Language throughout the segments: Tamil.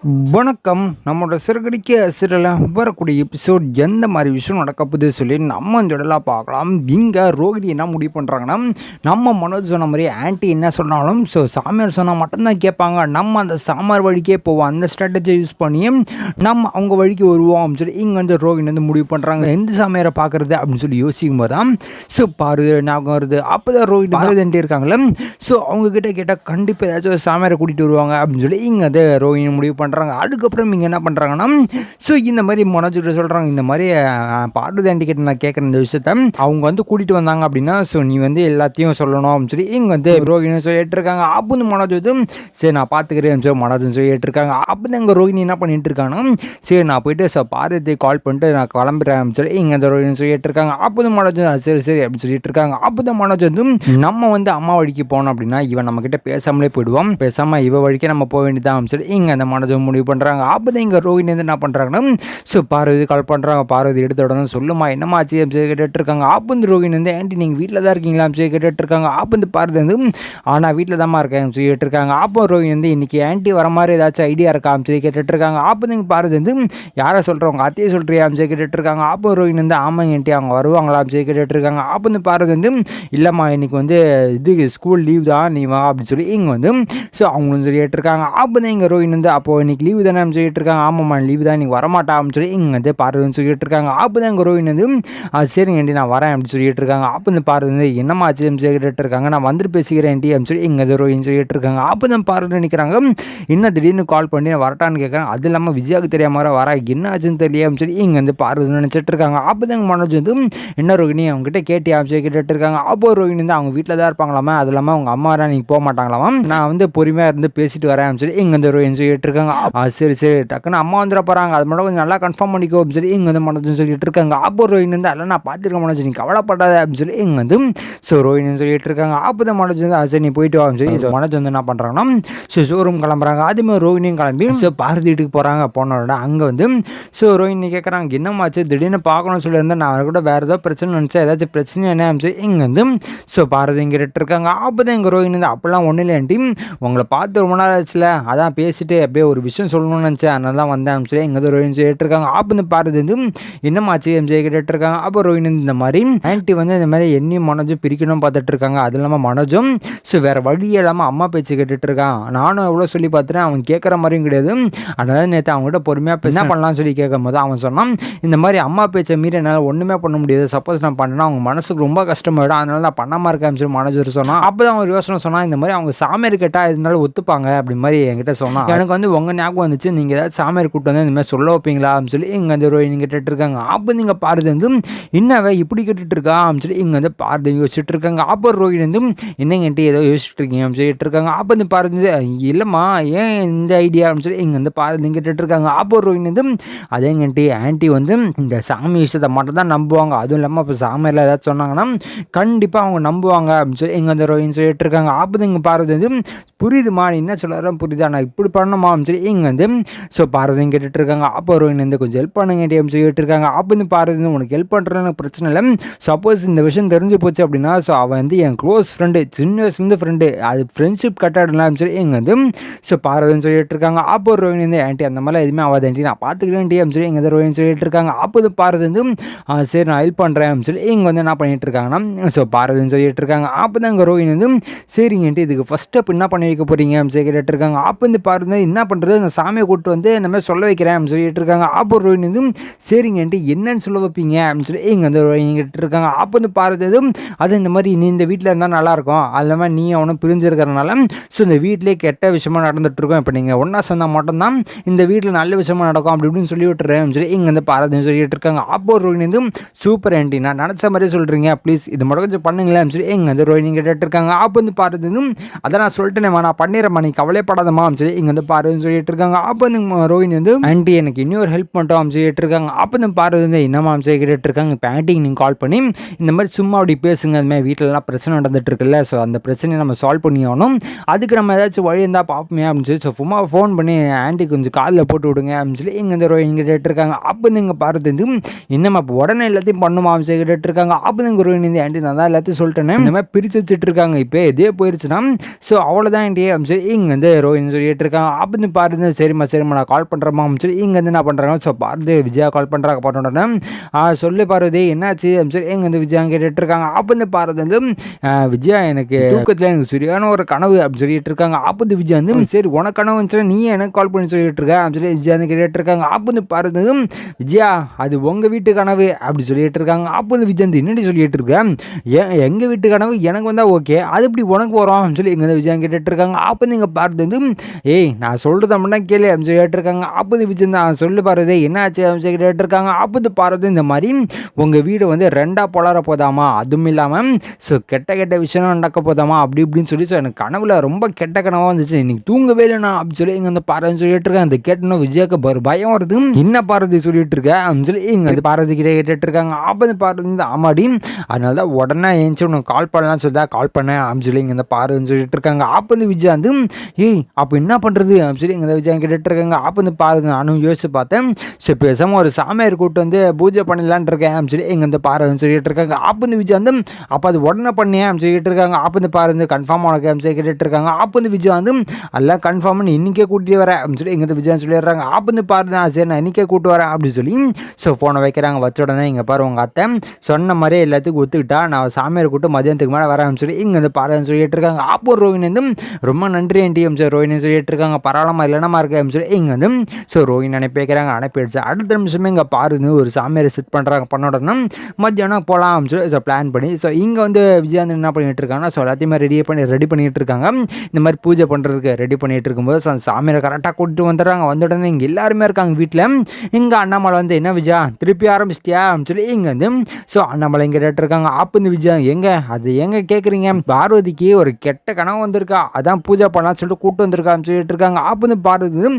வணக்கம். நம்மளோட சிறகடிக்க சிறையில் வரக்கூடிய எபிசோட் எந்த மாதிரி விஷயம் நடக்க போகுது சொல்லி நம்ம இந்த இடலாம் பார்க்கலாம். இங்கே ரோகிணி என்ன முடிவு பண்ணுறாங்கன்னா, நம்ம மனோஜ் சொன்ன மாதிரி ஆன்ட்டி என்ன சொன்னாலும் சாமியார் சொன்னால் மட்டும்தான் கேட்பாங்க. நம்ம அந்த சாமியார் வழிக்கே போவோம். அந்த ஸ்ட்ராட்டஜியை யூஸ் பண்ணி நம்ம அவங்க வழிக்கு வருவோம் அப்படின்னு சொல்லி இங்கே வந்து ரோகிணி வந்து முடிவு பண்ணுறாங்க. எந்த சாமியாரை பார்க்குறது அப்படின்னு சொல்லி யோசிக்கும் போது தான் பாரு ஞாபகம் வருது. அப்போ தான் ரோகிணி பாரதின்ட்டு இருக்காங்களே. அவங்கக்கிட்ட கேட்டால் கண்டிப்பாக ஏதாச்சும் ஒரு சாமியாரை கூட்டிகிட்டு வருவாங்க அப்படின்னு சொல்லி இங்கே வந்து ரோகிணி முடிவு பண்ணுறாங்க. அதுக்கப்புறம் இங்கே என்ன பண்ணுறாங்கன்னா, இந்த மாதிரி மனோஜ்கிட்ட சொல்கிறாங்க, இந்த மாதிரி பார்வதி ஆண்டி கிட்ட நான் கேட்குற இந்த விஷயத்த அவங்க வந்து கூட்டிகிட்டு வந்தாங்க அப்படின்னா நீ வந்து எல்லாத்தையும் சொல்லணும் அப்படின்னு சொல்லி இங்கே வந்து ரோகிணி சொல்லிட்டு இருக்காங்க. அப்போ வந்து மனோஜ் வந்து சரி நான் பார்த்துக்கிறேன் சொல்லி மனோஜ்னு சொல்லிட்டு இருக்காங்க. அப்போ தான் இங்கே ரோகிணி என்ன பண்ணிட்டு இருக்காங்கன்னா, சரி நான் போயிட்டு பார்வதி கால் பண்ணிட்டு நான் கிளம்புறேன் அப்படின்னு சொல்லி இங்கே அந்த ரோகிணி சொல்லிட்டு இருக்காங்க. அப்போ தான் மனோஜ் சரி சரி அப்படின்னு சொல்லிட்டு இருக்காங்க. அப்போ தான் மனோஜ் வந்து நம்ம வந்து அம்மா வழிக்கு போனோம் அப்படின்னா இவன் நம்ம கிட்ட பேசாமலே போயிடுவோம், பேசாமல் இவ வழிக்கே நம்ம போக வேண்டியதான் அப்படின்னு சொல்லி இங்கே அந்த மனோஜ் முடிவு பண்ணுறாங்க. அப்போ தான் இங்கே ரோகிணி வந்து என்ன பண்ணுறாங்கன்னா, பார்வதி கால் பண்ணுறாங்க. பார்வதி எடுத்த உடனே சொல்லுமா என்னம்மா ஆச்சு அப்படி கேட்டுட்டு இருக்காங்க. அப்போ வந்து ரோகிணி வந்து ஆண்டி நீங்கள் வீட்டில் தான் இருக்கீங்களா அப்படி கேட்டுட்டு இருக்காங்க. அப்போ வந்து பார்வதி வந்து ஆனால் வீட்டில் தான்மா இருக்கேன் சொல்லிட்டு இருக்காங்க. அப்போ ரோகிணி வந்து இன்னைக்கு ஆண்டி வர மாதிரி ஏதாச்சும் ஐடியா இருக்கா அப்படி சொல்லி கேட்டுட்டு இருக்காங்க. அப்போ நீங்கள் பார்வதி வந்து யாரை சொல்கிறவங்க அத்தையே சொல்கிறியா அப்படி கேட்டுட்டு இருக்காங்க. அப்போ ரோகிணி வந்து ஆமாங்க ஆண்டி அவங்க வருவாங்களா அப்படி கேட்டுட்டு இருக்காங்க. அப்போ வந்து பார்வதி வந்து இல்லைம்மா இன்னைக்கு வந்து இது ஸ்கூல் லீவ் தான் நீ வா அப்படின்னு சொல்லி இங்கே வந்து அவங்களும் சொல்லிட்டு இருக்காங்க. அப்போ தான் இங்கே ரோகிணி வந்து அப்போது இன்னைக்கு லீவு தானே சொல்லிட்டு இருக்காங்க. ஆமாம்மா லீவு தான் இன்னைக்கு வரமாட்டா அப்படின்னு சொல்லி இங்கே வந்து பார்வதின்னு சொல்லிட்டு இருக்காங்க. அப்போ தான் இங்கே ரோகிணி வந்து சரிங்க ஆண்டி நான் வரேன் அப்படின்னு சொல்லிட்டு இருக்காங்க. அப்போ இந்த பார்வதி வந்து என்னம்மா ஆச்சு சொல்லிட்டு இருக்காங்க. நான் வந்துட்டு பேசிக்கிறேன் ஆண்டி அப்படின்னு சொல்லி இங்கே ரோகிணி சொல்லிட்டு இருக்காங்க. அப்போ தான் பார்வதி நினைக்கிறாங்க, இன்னும் திடீர்னு கால் பண்ணி நான் வரட்டான்னு கேட்குறேன். அது இல்லாமல் விஜயாவுக்கு தெரியாம வர என்ன ஆச்சுன்னு தெரியல அப்படின்னு சொல்லி இங்கே வந்து பார்வதி நினச்சிட்டு இருக்காங்க. அப்போ தான் மனோஜ் வந்து என்ன ரோகிணி அவங்ககிட்ட கேட்டியா அப்படின்னு சொல்லி கேட்டுட்டு இருக்காங்க. அப்போ ரோகிணி வந்து அவங்க வீட்டில் தான் இருப்பாங்களாமா, அது இல்லாமல் அவங்க அம்மா வர நீங்கள் போக மாட்டாங்களாமா, நான் வந்து பொறுமையாக இருந்து பேசிட்டு வரேன் அப்படின்னு சொல்லி இங்கே வந்து ரோகிணி சொல்லிட்டு இருக்காங்க. சரி சரி டக்குன்னு அம்மா வந்துட போகிறாங்க, அது மட்டும் கொஞ்சம் நல்லா கன்ஃபார்ம் பண்ணிக்கோ அப்படின்னு சொல்லி இங்கே வந்து மனோஜ் சொல்லிட்டு இருக்காங்க. அப்போ ரோஹிணி வந்து அதெல்லாம் நான் பார்த்துருக்க மனோஜ் நீ கவலைப்படாத அப்படின்னு சொல்லி இங்கே வந்து ரோஹிணி சொல்லிட்டு இருக்காங்க. அப்போ தான் மனோஜ் வந்து சரி நீ போயிட்டு வா அப்படின்னு சொல்லி மனோஜ் வந்து என்ன பண்ணுறாங்கன்னா ஷோரூம் கிளம்புறாங்க. அதுமாதிரி ரோஹிணியும் கிளம்பி பாரதி வீட்டுக்கு போகிறாங்க. போனோட அங்கே வந்து ரோஹிணி கேட்குறாங்க என்னமாச்சு திடீர்னு பார்க்கணும்னு சொல்லியிருந்தேன், நான் கூட வேறு ஏதோ பிரச்சனை நினச்சேன், ஏதாச்சும் பிரச்சனை என்ன அப்படின்னு சொல்லி இங்கே வந்து பாரதி இங்கே இருக்காங்க. அப்போ தான் எங்கள் ரோஹிணி வந்து அப்படிலாம் ஒன்றும் இல்லையாண்டி உங்களை பார்த்து ரொம்ப நாள் ஆச்சுல அதான் பேசிட்டு அப்படியே ஒரு விஷயம் சொல்லணும்னு நினச்சேன் அதனால தான் வந்தேன் சொல்லி எங்கே ரோஹிணி சொல்லிட்டு இருக்காங்க. அப்போ இந்த பார்வதி வந்து என்னமாச்சு எம்ஜே கேட்டுட்டு இருக்காங்க. அப்போ ரோஹிணி இந்த மாதிரி ஆன்ட்டி வந்து இந்த மாதிரி என்னையும் மனோஜும் பிரிக்கணும் பார்த்துட்டு இருக்காங்க. அது இல்லாமல் மனோஜும் வேறு வழியே இல்லாமல் அம்மா பேச்சு கேட்டுட்டு இருக்கான். நானும் எவ்வளோ சொல்லி பார்த்துட்டேன், அவன் கேட்குற மாதிரியும் கிடையாது. அதனால நேற்று அவங்ககிட்ட பொறுமையாக என்ன பண்ணலாம்னு சொல்லி கேட்கும் போது அவன் சொன்னான் இந்த மாதிரி அம்மா பேச்சை மீறி என்னால் ஒன்றுமே பண்ண முடியாது, சப்போஸ் நான் பண்ணேன்னா அவங்க மனசுக்கு ரொம்ப கஷ்டமாயிடும், அதனால நான் பண்ணாமல் இருக்கேன் சொல்லி மனோஜர் சொன்னான். அப்போ தான் அவன் யோசனை சொன்னால் இந்த மாதிரி அவங்க சாமியார் கேட்டால் இருந்தாலும் ஒத்துப்பாங்க அப்படி மாதிரி என்கிட்ட சொன்னான். எனக்கு வந்து உங்கள் ஞாபகம் வந்துச்சு, நீங்கள் ஏதாவது சாமியார் கூப்பிட்டு வந்து இந்த மாதிரி சொல்ல வைப்பீங்களா அப்படின்னு சொல்லி இங்கே வந்து ரோஹிணி கேட்டுட்டு இருக்காங்க. அப்போ நீங்கள் பார்வதி வந்து என்னவே இப்படி கேட்டுட்டு இருக்கா அப்படின்னு சொல்லி இங்கே வந்து பார்வதி யோசிச்சுட்டு இருக்காங்க. அப்போ ரோஹிணி வந்து என்னங்கன்ட்டு ஏதோ யோசிச்சுட்டு இருக்கீங்க அப்படின்னு சொல்லிட்டு இருக்காங்க. அப்போ வந்து பார்வதி இல்லைம்மா ஏன் இந்த ஐடியா அப்படின்னு சொல்லி இங்கே வந்து பார்வதி கேட்டுட்டு இருக்காங்க. அப்போ ரோஹிணி வந்து அதேங்கன்ட்டு ஆன்ட்டி வந்து இந்த சாமி விஷயத்தை மட்டும் தான் நம்புவாங்க, அதுவும் இல்லாமல் இப்போ சாமியில் ஏதாச்சும் சொன்னாங்கன்னா கண்டிப்பாக அவங்க நம்புவாங்க அப்படின்னு சொல்லி இங்கே வந்து ரோஹிணி சொல்லிட்டு இருக்காங்க. அப்போ இங்கே பார்வதி வந்து புரியுதுமா நீ என்ன சொல்கிறேன் புரியுதா, நான் இப்படி பண்ணணுமா அப்படின்னு சொல்லி இங்கே வந்து பார்வதி கேட்டுட்டு இருக்காங்க. அப்போ ரோஹிணி வந்து கொஞ்சம் ஹெல்ப் பண்ணுங்க அப்படின்னு சொல்லிட்டு இருக்காங்க. அப்போ வந்து பார்வதி உனக்கு ஹெல்ப் பண்ணுறதுன்னு பிரச்சனை இல்லை, சப்போஸ் இந்த விஷயம் தெரிஞ்சு போச்சு அப்படின்னா அவன் வந்து என் க்ளோஸ் ஃப்ரெண்டு, சின்ன வயசுலேருந்து ஃப்ரெண்டு, அது ஃப்ரெண்ட்ஷிப் கட்டாடலாம் அப்படின்னு சொல்லி இங்கே வந்து பார்வதின்னு சொல்லிட்டு இருக்காங்க. அப்போ ரோஹிணி வந்து ஆன்ட்டி அந்த மாதிரிலாம் எதுவுமே ஆகாது ஆன்ட்டி நான் பார்த்துக்கிறேன் அப்படின்னு சொல்லி இங்கே ரோஹிணி சொல்லிட்டு இருக்காங்க. அப்போ வந்து பார்வதி வந்து சரி நான் ஹெல்ப் பண்ணுறேன் அப்படின்னு சொல்லி இங்கே வந்து என்ன பண்ணிட்டு இருக்காங்கன்னா பார்வதின்னு சொல்லிட்டு இருக்காங்க. அப்போ தான் இங்கே ரோஹிணி வந்து சரிங்கன்ட்டு இதுக்கு ஃபஸ்ட் ஸ்டெப் என்ன பண்ணி வைக்க போகிறீங்க அப்படின்னு சொல்லி கேட்டுட்டு இருக்காங்க. அப்போ வந்து பார்வதி என்ன பண்ணுறது அந்த சாமியை கூப்பிட்டு வந்து இந்த மாதிரி சொல்ல வைக்கிறேன் அப்படின்னு சொல்லிட்டு இருக்காங்க. அப்போ ரோஹிணி வந்து சரிங்கன்ட்டு என்னன்னு சொல்ல வைப்பீங்க அப்படின்னு சொல்லி இங்கே வந்து ரோஹிணி கேட்டுட்டு இருக்காங்க. அப்போ வந்து பார்வதி அது இந்த மாதிரி நீ இந்த வீட்டில் இருந்தால் நல்லாயிருக்கும், அது இல்லாமல் நீ அவனும் பிரிஞ்சிருக்கிறதுனால இந்த வீட்டிலே கெட்ட விஷயமா நடந்துட்டு இருக்கோம், இப்போ நீங்கள் ஒன்றா சொன்னால் மட்டும்தான் இந்த வீட்டில் நல்ல விஷயமா நடக்கும் அப்படி இப்படின்னு சொல்லி விட்டுறேன் சொல்லி இங்கே வந்து பார்வதி சொல்லிட்டு இருக்காங்க. அப்போ ரோஹிணி வந்து சூப்பர் ஆன்ட்டி நான் நினச்ச மாதிரியே சொல்கிறீங்க, ப்ளீஸ் இது மட்டும் கொஞ்சம் பண்ணுங்களேன் சொல்லி இங்கே வந்து ரோஹிணி கேட்டுட்டு இருக்காங்க. அப்போ வந்து பார்வதி அதை நான் சொல்லிட்டேனேம்மா நான் பண்ணிடுறேம்மா நீ கவலைப்படாதம்மா சொல்லி இங்கே வந்து பார்வதி சொல்லிட்டு இருக்காங்க. அப்போ வந்து ரோஹிணி வந்து ஆன்ட்டி எனக்கு இன்னொரு ஹெல்ப் பண்ணிட்டோம் சொல்லிட்டு இருக்காங்க. அப்போ வந்து பார்வதி வந்து என்னம்மா சொல்லிட்டு இருக்காங்க. இப்போ ஆன்ட்டிக்கு நீங்கள் கால் பண்ணி இந்த மாதிரி சும்மா அப்படி பேசுங்க, அது மாதிரி வீட்டிலலாம் பிரச்சனை நடந்துட்டு இருக்குல்ல, ஸோ அந்த பிரச்சனையை நம்ம சால்வ் பண்ணி ஆகணும், அதுக்கு நம்ம ஏதாச்சும் வழி இருந்தால் பார்ப்போமே அப்படின்னு சொல்லி சும்மா ஃபோன் பண்ணி ஆன்ட்டி கொஞ்சம் காலில் போட்டு விடுங்க அப்படின்னு சொல்லி இங்கே இந்த ரோஹிணி கேட்டுருக்காங்க. அப்போ வந்து இங்கே பார்வதி வந்து என்னம்மா இப்போ உடனே எல்லாத்தையும் பண்ணுமா அப்படின்னு சொல்லி கேட்டுருக்காங்க. அப்போ தான் இங்கே ரோஹிணி வந்து ஆன்ட்டி நான் தான் எல்லாத்தையும் சொல்லிட்டேன்னு இந்த மாதிரி பிரித்து வச்சுட்டு இருக்காங்க, இப்போ இதே போயிருச்சுன்னா அவ்வளோதான் ஆன்ட்டி அப்படின்னு சொல்லி இங்கே வந்து ரோஹிணி சொல்லிட்டு இருக்காங்க. அப்போ வந்து பார்வதி பாரதி சரிம்மா நான் கால் பண்ணுறேம்மா அப்படின்னு சொல்லி இங்கேருந்து என்ன பண்ணுறாங்க. ஸோ பாரதி விஜயா கால் பண்ணுறாங்க. பண்ண உடனே சொல்லு பார்வதி என்னாச்சு அப்படின்னு சொல்லி இங்கேருந்து விஜயா கேட்டுட்டு இருக்காங்க. அப்போ இந்த பாரதி வந்து விஜயா எனக்கு தூக்கத்தில் எனக்கு சரியான ஒரு கனவு அப்படின்னு சொல்லிட்டு இருக்காங்க. அப்போ இந்த விஜயா வந்து சரி உனக்கு கனவு வந்துச்சுன்னா நீ எனக்கு கால் பண்ணி சொல்லிட்டு இருக்க அப்படின்னு சொல்லி விஜயா வந்து கேட்டுட்டு இருக்காங்க. அப்போ இந்த பாரதி வந்து விஜயா அது உங்கள் வீட்டு கனவு அப்படி சொல்லிட்டு இருக்காங்க. அப்போ இந்த விஜயா வந்து என்னடி சொல்லிட்டு இருக்கேன் எங்கள் வீட்டு கனவு எனக்கு வந்தால் ஓகே அது இப்படி உனக்கு வரும் அப்படின்னு சொல்லி இங்கே விஜயா கேட்டுட்டு இருக்காங்க. அப்போ நீங்கள் பாரதி வந்து ஏய் நான் சொல்கிறது அப்படின்னா கேளு அப்படின்னு சொல்லி கேட்டுருக்காங்க. அப்போ இந்த விஜயா தான் சொல்லு பாரதி என்ன ஆச்சு அப்படின்னு சொல்லி கேட்டுருக்காங்க. அப்போ இந்த பாரதி இந்த மாதிரி உங்கள் வீடு வந்து ரெண்டாக பொலர போதாமா அதுவும் இல்லாமல் ஸோ கெட்ட விஷயம் நடக்க போதாமா அப்படி இப்படின்னு சொல்லி ஸோ எனக்கு கனவுல ரொம்ப கெட்ட கனவாக வந்துச்சு இன்னைக்கு தூங்கவே இல்லைண்ணா அப்படின்னு சொல்லி இங்கே வந்து பாரதி சொல்லிட்டு இருக்கேன். அந்த கேட்டணும் விஜயாக்கு பயம் வருது என்ன பாரதி சொல்லிட்டு இருக்கேன் அப்படின்னு சொல்லி இங்கே வந்து பாரதி கிட்டே கேட்டுட்டு இருக்காங்க. அப்போ இந்த பாரதி வந்து ஆமாடி அதனால தான் உடனே ஏஞ்சி உனக்கு கால் பண்ணலாம்னு சொல்லி தான் கால் பண்ணேன் அப்படின்னு சொல்லி இங்கே இந்த பாரதின்னு சொல்லிட்டு இருக்காங்க. அப்போ இந்த விஜயா வந்து ஏய் அப்போ என்ன பண்ணுறது அப்படின்னு சொல்லி இங்கே விஜயா கேட்டுட்டு இருக்காங்க. அப்போ இந்த பாரதி நானும் யோசிச்சு பார்த்தேன் ஸோ பேசாமல் ஒரு சாமியார் கூட்டு வந்து பூஜை பண்ணலான் இருக்கேன் அப்படின்னு சொல்லி இங்கே வந்து பாரதின்னு சொல்லிட்டு இருக்காங்க. அப்போ இந்த விஜயா வந்து அப்போ அது உடனே பண்ணியேன் அப்படின்னு சொல்லிட்டு இருக்காங்க. அப்போ இந்த பாரதி கன்ஃபார்ம் உனக்கு அப்படின்னு சொல்லி கேட்டுட்டு இருக்காங்க. அப்போ இந்த விஜயா வந்து எல்லாம் கன்ஃபார்ம் பண்ணி இன்றைக்கே கூட்டிட்டு வரேன் அப்படின்னு சொல்லி இங்கே விஜயா சொல்லிடுறாங்க. அப்போ இந்த பாரதி சரி நான் இன்றைக்கே கூட்டு வரேன் அப்படின்னு சொல்லி ஸோ ஃபோனை வைக்கிறாங்க. வச்ச உடனே இங்கே பாரு உங்கள் அத்தை சொன்ன மாதிரியே எல்லாத்துக்கும் ஒத்துக்கிட்டா நான் சாமியார் கூட்டு மதியானத்துக்கு மேலே வரேன் சொல்லி இங்கே வந்து பாரதின்னு சொல்லிட்டு இருக்காங்க. அப்போ ரோஹினி வந்து ரொம்ப நன்றி ஆண்டி அப்படின்னு சொல்லி ரோஹினி சொல்லிட்டு இருக்காங்க. பரவாயில்லமா இல்லைனா இருக்கு அப்படின்னு சொல்லி இங்கே வந்து ஸோ ரோஹினி அனுப்பி வைக்கிறாங்க. அனுப்பிடுச்சு அடுத்த நிமிஷமே இங்கே பாருங்க ஒரு சாமியாரை செட் பண்ணுறாங்க. பண்ண உடனே மத்தியானம் போகலாம் அப்படின்னு சொல்லி ஸோ பிளான் பண்ணி ஸோ இங்கே வந்து விஜயா வந்து என்ன பண்ணிட்டு இருக்காங்கன்னா ஸோ எல்லாத்தையுமே ரெடி பண்ணிட்டு இருக்காங்க. இந்த மாதிரி பூஜை பண்ணுறதுக்கு ரெடி பண்ணிட்டு இருக்கும்போது ஸோ அந்த சாமியாரை கரெக்டாக கூட்டிட்டு வந்துடுறாங்க. வந்த உடனே இங்கே எல்லாருமே இருக்காங்க வீட்டில். இங்கே அண்ணாமலை வந்து என்ன விஜயா திருப்பி ஆரம்பிச்சிட்டியா அப்படின்னு சொல்லி இங்கே வந்து ஸோ அண்ணாமலை இங்கே கேட்டு இருக்காங்க. அப்போ இந்த விஜயா அது எங்கே கேட்குறீங்க பார்வதிக்கு ஒரு கெட்ட கனவு வந்திருக்கா அதான் பூஜை பண்ணலாம்னு சொல்லிட்டு கூப்பிட்டு வந்திருக்கான்னு சொல்லிட்டு இருக்காங்க. அப்போ வந்து பார்வதி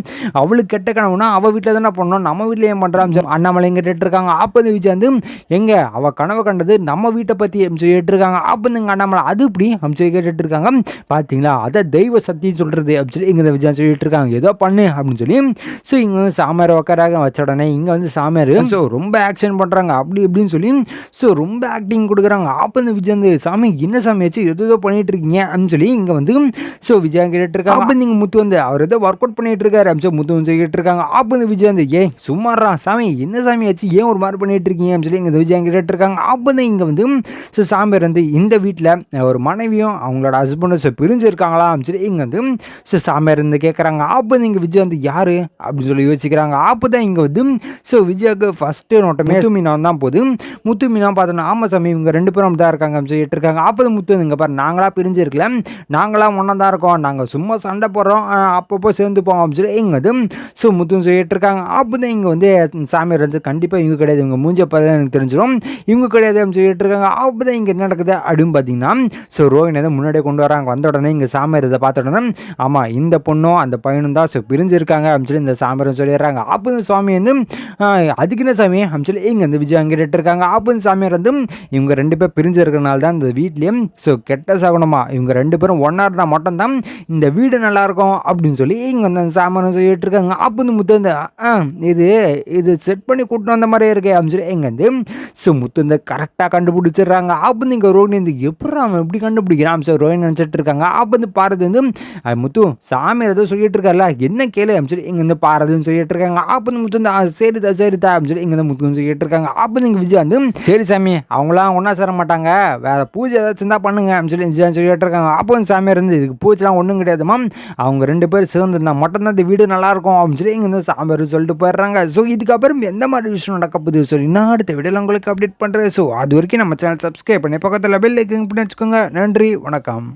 அவளுக்கு கெட்ட கனவுனா அவள் வீட்டில் தானே பண்ணோம் நம்ம வீட்டில் ஏன் பண்ணுறான்னு அண்ணாமலை இங்கே கேட்டு இருக்காங்க. அப்போ இந்த விஜயா வந்து அவள் கனவு கண்டது நம்ம வீட்டை பற்றி சொல்லிட்டு இருக்காங்க. அப்போ இந்த அண்ணாமலை அது இப்படி அப்படின்னு சொல்லி கேட்டுட்டு இருக்காங்க. பார்த்தீங்களா அதை தெய்வ சத்தியம் சொல்கிறது அப்படின்னு சொல்லி இங்கே விஜயா சொல்லிட்டு இருக்காங்க. ஏதோ பண்ணு அப்படின்னு சொல்லி ஸோ இங்கே வந்து சாமியார் உட்காராக வச்ச உடனே இங்கே வந்து சாமியார் ஸோ ரொம்ப ஆக்ஷன் பண்ணுறாங்க அப்படி இப்படின்னு சொல்லி ஸோ ரொம்ப ஆக்டிங் கொடுக்குறாங்க. அப்போ இந்த விஜயா வந்து சாமி என்ன சாமி வச்சு ஏதோ பண்ணிட்டு இருக்கீங்க அப்படின்னு சொல்லி இங்கே வந்து ஸோ விஜயா கேட்டு இருக்காங்க. அப்போ நீங்கள் முத்து வந்து அவர் ஏதோ ஒர்க் அவுட் பண்ணிட்டு இருக்காரு அப்படின்னு முத்து வந்து கேட்டு இருக்காங்க. அப்போ இந்த விஜயா வந்து சும்மாறா சாமி என்ன சாமி வச்சு ஏன் ஒரு மாதிரி பண்ணிட்டு இருக்கீங்க அப்படின்னு சொல்லி இங்கே விஜயா கேட்டு இருக்காங்க. அப்போ தான் இங்கே வந்து ஸோ சாமியார் வந்து இந்த வீட்டில் ஒரு மனைவியும் அவங்களோட ஹஸ்பண்டும் ஸோ பிரிஞ்சு இருக்காங்களா அப்படின்னு சொல்லி இங்கே வந்து ஸோ சாமியார் வந்து கேட்குறாங்க. அப்போ இங்கே விஜயா வந்து யார் அப்படின்னு சொல்லி யோசிக்கிறாங்க. அப்போ தான் இங்கே வந்து ஸோ விஜயாவுக்கு ஃபஸ்ட்டு நோட்டமே முத்து மீனா தான் போகுது. முத்து மீனா பார்த்தோன்னா ஆமாம் சாமி இவங்க 2 பேரும் தான் இருக்காங்க அப்படின்னு சொல்லிட்டு இருக்காங்க. அப்போ தான் முத்து இங்கே பாரு நாங்களாக பிரிஞ்சு இருக்கல நாங்களாம் ஒன்றா தான் இருக்கோம் நாங்கள் சும்மா சண்டை போடுறோம் அப்பப்போ சேர்ந்துப்போம் அப்படின்னு சொல்லி இங்கே வந்து ஸோ முத்துன்னு சொல்லிட்டு இருக்காங்க. அப்போ தான் இங்கே வந்து சாமியார் வந்து கண்டிப்பாக இவங்க கிடையாது இவங்க மூஞ்ச பார்த்தா எனக்கு தெரிஞ்சிடும் இவங்க கிடையாது அப்படின்னு சொல்லிட்டு இருக்காங்க. அப்போ தான் இங்கே என்ன நடக்குது அப்படின்னு பார்த்தீங்கன்னா ஸோ ரோஹினி வந்து முன்னாடியே கொண்டு வராங்க. வந்த உடனே இங்கே சாமியார் இதை பார்த்த உடனே ஆமாம் இந்த பொண்ணும் அந்த பையனும் தான் ஸோ பிரிஞ்சு இருக்காங்க அப்படின்னு சொல்லி இந்த சாமியார் சொல்லிடுறாங்க. அப்போ இந்த சாமி வந்து அதுக்கு என்ன சாமி அப்படின்னு சொல்லி இங்கே வந்து விஜயா கேட்டு இருக்காங்க. அப்போ இந்த சாமியார் வந்து இவங்க 2 பேர் பிரிஞ்சு இருக்கிறனால தான் இந்த வீட்லேயும் ஸோ கெட்ட சகுனமா இவங்க 2 பேரும் ஒன்றா இருந்தால் மட்டும்தான் இந்த வீடு நல்லாயிருக்கும் அப்படின்னு சொல்லி இங்கே வந்து அந்த சாமியார் சொல்லிட்டு இருக்காங்க. அப்போ இந்த முத்து வந்து இது செட் பண்ணி கூட்டிட்டு வந்த மாதிரியே இருக்கே அப்படின்னு சொல்லி இங்கே வந்து ஸோ முத்து வந்து கரெக்டாக கண்டுபிடிச்சிடுறாங்க. அப்போ இங்கே ரோஹினி வந்து எப்படி அவன் எப்படி கண்டுபிடிக்கிறான் ஸோ ரோஹினி நினச்சிட்டு இருக்காங்க. அப்போ வந்து பாரதி வந்து முத்து சாமியார் ஏதோ சொல்லிட்டு இருக்காருல்ல என்ன கேளு அப்படின்னு சொல்லி இங்கே வந்து பாரதின்னு சொல்லிட்டு இருக்காங்க. அப்போ இந்த முத்து வந்து சரிதா அப்படின்னு சொல்லி இங்கே வந்து முத்துன்னு சொல்லிட்டு இருக்காங்க. அப்போ இங்கே விஜயா வந்து சரி சாமி அவங்களாம் ஒன்றா சேர மாட்டாங்க வேற பூஜை ஏதாச்சும் தான் பண்ணுங்க அப்படின்னு சொல்லி விஜயா சொல்லிட்டு இருக்காங்க. அப்போ வந்து சாமியார் இருந்து இதுக்கு பூஜைலாம் ஒன்றும் கிடையாதுமா அவங்க 2 பேர் சேர்ந்துருந்தா மட்டும்தான் இந்த வீடு நல்லாயிருக்கும் அப்படின்னு சொல்லி இங்கே வந்து சாமியார் சொல்லிட்டு போயிடுறாங்க. ஸோ இதுக்கப்புறம் எந்த மாதிரி விஷயம் நடக்க போகுது சொல்லி நான் அடுத்த வீடியோவில் உங்களுக்கு அப்டேட் பண்ணுறேன். ஸோ அது வரைக்கும் நம்ம சேனல் சப்ஸ்கிரைப் பண்ணி பக்கத்தில் பெல் ஐக்கன் பண்ணி வச்சுக்கோங்க. நன்றி வணக்கம்.